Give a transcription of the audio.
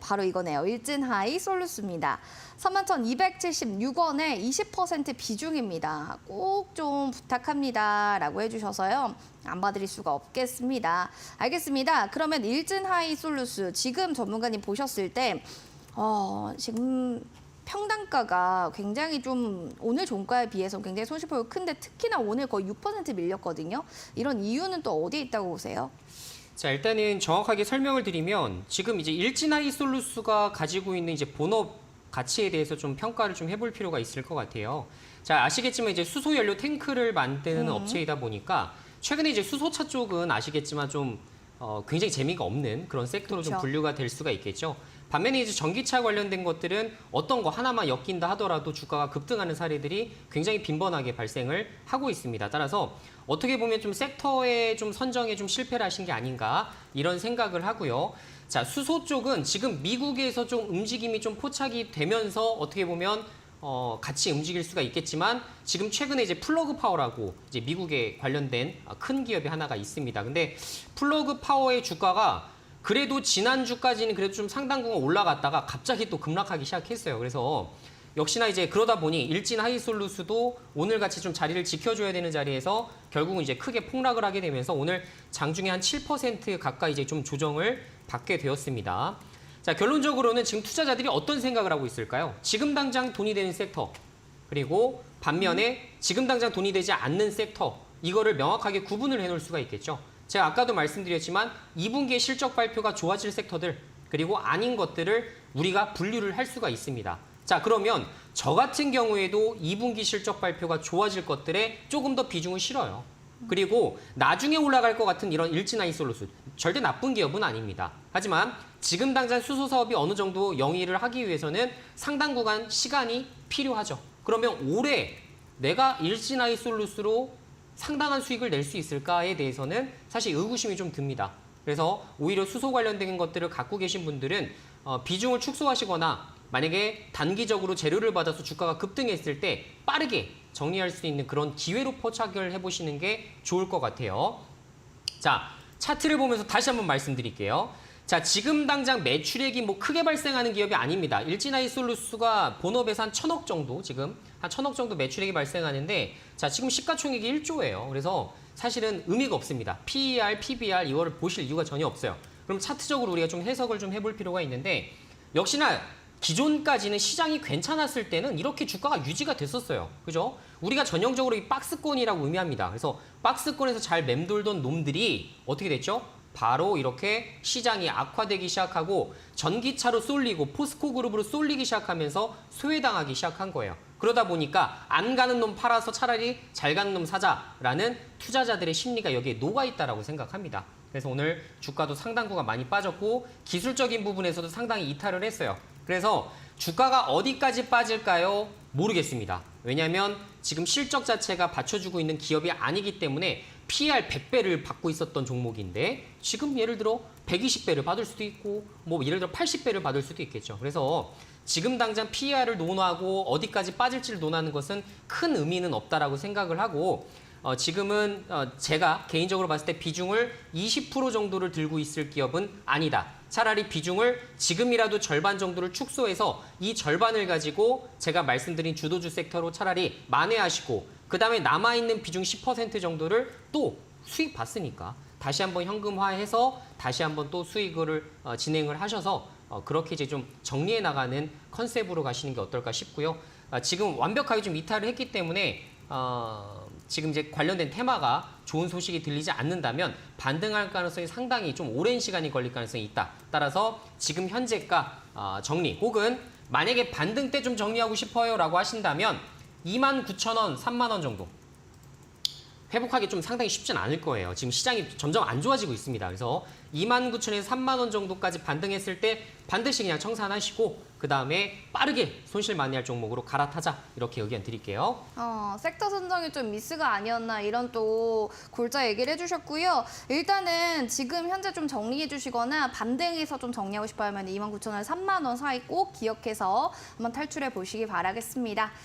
바로 이거네요. 일진하이 솔루스입니다. 31,276원에 20% 비중입니다. 꼭 좀 부탁합니다. 라고 해주셔서요. 안 봐드릴 수가 없겠습니다. 알겠습니다. 그러면 일진하이 솔루스 지금 전문가님 보셨을 때 지금 평단가가 굉장히 좀 오늘 종가에 비해서 굉장히 손실폭이 큰데 특히나 오늘 거의 6% 밀렸거든요. 이런 이유는 또 어디에 있다고 보세요? 자, 일단은 정확하게 설명을 드리면 지금 이제 일진하이 솔루스가 가지고 있는 이제 본업 가치에 대해서 좀 평가를 좀 해볼 필요가 있을 것 같아요. 자, 아시겠지만 이제 수소 연료 탱크를 만드는 업체이다 보니까 최근에 이제 수소차 쪽은 아시겠지만 좀 굉장히 재미가 없는 그런 섹터로 좀 그렇죠. 분류가 될 수가 있겠죠. 반면에 이제 전기차 관련된 것들은 어떤 거 하나만 엮인다 하더라도 주가가 급등하는 사례들이 굉장히 빈번하게 발생을 하고 있습니다. 따라서 어떻게 보면 좀 섹터의 좀 선정에 좀 실패를 하신 게 아닌가 이런 생각을 하고요. 자, 수소 쪽은 지금 미국에서 좀 움직임이 좀 포착이 되면서 어떻게 보면 같이 움직일 수가 있겠지만 지금 최근에 이제 플러그 파워라고 이제 미국에 관련된 큰 기업이 하나가 있습니다. 근데 플러그 파워의 주가가 그래도 지난주까지는 그래도 좀 상당 부분 올라갔다가 갑자기 또 급락하기 시작했어요. 그래서 역시나 이제 그러다 보니 일진 하이솔루스도 오늘 같이 좀 자리를 지켜줘야 되는 자리에서 결국은 이제 크게 폭락을 하게 되면서 오늘 장중에 한 7% 가까이 이제 좀 조정을 받게 되었습니다. 자, 결론적으로는 지금 투자자들이 어떤 생각을 하고 있을까요? 지금 당장 돈이 되는 섹터, 그리고 반면에 지금 당장 돈이 되지 않는 섹터, 이거를 명확하게 구분을 해놓을 수가 있겠죠. 제가 아까도 말씀드렸지만 2분기에 실적 발표가 좋아질 섹터들, 그리고 아닌 것들을 우리가 분류를 할 수가 있습니다. 자, 그러면 저 같은 경우에도 2분기 실적 발표가 좋아질 것들에 조금 더 비중을 실어요. 그리고 나중에 올라갈 것 같은 이런 일진하이솔루스, 절대 나쁜 기업은 아닙니다. 하지만 지금 당장 수소 사업이 어느 정도 영위를 하기 위해서는 상당 구간 시간이 필요하죠. 그러면 올해 내가 일진하이솔루스로 상당한 수익을 낼 수 있을까에 대해서는 사실 의구심이 좀 듭니다. 그래서 오히려 수소 관련된 것들을 갖고 계신 분들은 비중을 축소하시거나 만약에 단기적으로 재료를 받아서 주가가 급등했을 때 빠르게 정리할 수 있는 그런 기회로 포착을 해보시는 게 좋을 것 같아요. 자, 차트를 보면서 다시 한번 말씀드릴게요. 자, 지금 당장 매출액이 뭐 크게 발생하는 기업이 아닙니다. 일진하이솔루스가 본업에서 한 1,000억 정도, 지금 한 1,000억 정도 매출액이 발생하는데, 자, 지금 시가총액이 1조예요. 그래서 사실은 의미가 없습니다. PER, PBR 이거를 보실 이유가 전혀 없어요. 그럼 차트적으로 우리가 좀 해석을 좀 해볼 필요가 있는데, 역시나 기존까지는 시장이 괜찮았을 때는 이렇게 주가가 유지가 됐었어요. 그죠? 우리가 전형적으로 이 박스권이라고 의미합니다. 그래서 박스권에서 잘 맴돌던 놈들이 어떻게 됐죠? 바로 이렇게 시장이 악화되기 시작하고 전기차로 쏠리고 포스코 그룹으로 쏠리기 시작하면서 소외당하기 시작한 거예요. 그러다 보니까 안 가는 놈 팔아서 차라리 잘 가는 놈 사자라는 투자자들의 심리가 여기에 녹아있다라고 생각합니다. 그래서 오늘 주가도 상당 구간 많이 빠졌고 기술적인 부분에서도 상당히 이탈을 했어요. 그래서 주가가 어디까지 빠질까요? 모르겠습니다. 왜냐하면 지금 실적 자체가 받쳐주고 있는 기업이 아니기 때문에 PER 100배를 받고 있었던 종목인데 지금 예를 들어 120배를 받을 수도 있고 뭐 예를 들어 80배를 받을 수도 있겠죠. 그래서 지금 당장 PER을 논하고 어디까지 빠질지를 논하는 것은 큰 의미는 없다라고 생각을 하고 지금은 제가 개인적으로 봤을 때 비중을 20% 정도를 들고 있을 기업은 아니다. 차라리 비중을 지금이라도 절반 정도를 축소해서 이 절반을 가지고 제가 말씀드린 주도주 섹터로 차라리 만회하시고 그 다음에 남아있는 비중 10% 정도를 또 수익 봤으니까 다시 한번 현금화해서 다시 한번 또 수익을 진행을 하셔서 그렇게 이제 좀 정리해 나가는 컨셉으로 가시는 게 어떨까 싶고요. 지금 완벽하게 좀 이탈을 했기 때문에 지금 이제 관련된 테마가 좋은 소식이 들리지 않는다면 반등할 가능성이 상당히 좀 오랜 시간이 걸릴 가능성이 있다. 따라서 지금 현재가 정리 혹은 만약에 반등 때 좀 정리하고 싶어요 라고 하신다면 29,000원, 3만 원 정도 회복하기 좀 상당히 쉽진 않을 거예요. 지금 시장이 점점 안 좋아지고 있습니다. 그래서 29,000원에서 3만 원 정도까지 반등했을 때 반드시 그냥 청산하시고 그 다음에 빠르게 손실 만회할 종목으로 갈아타자 이렇게 의견 드릴게요. 섹터 선정이 좀 미스가 아니었나 이런 또 골자 얘기를 해주셨고요. 일단은 지금 현재 좀 정리해 주시거나 반등해서 좀 정리하고 싶어 하면 29,000원, 3만 원 사이 꼭 기억해서 한번 탈출해 보시기 바라겠습니다.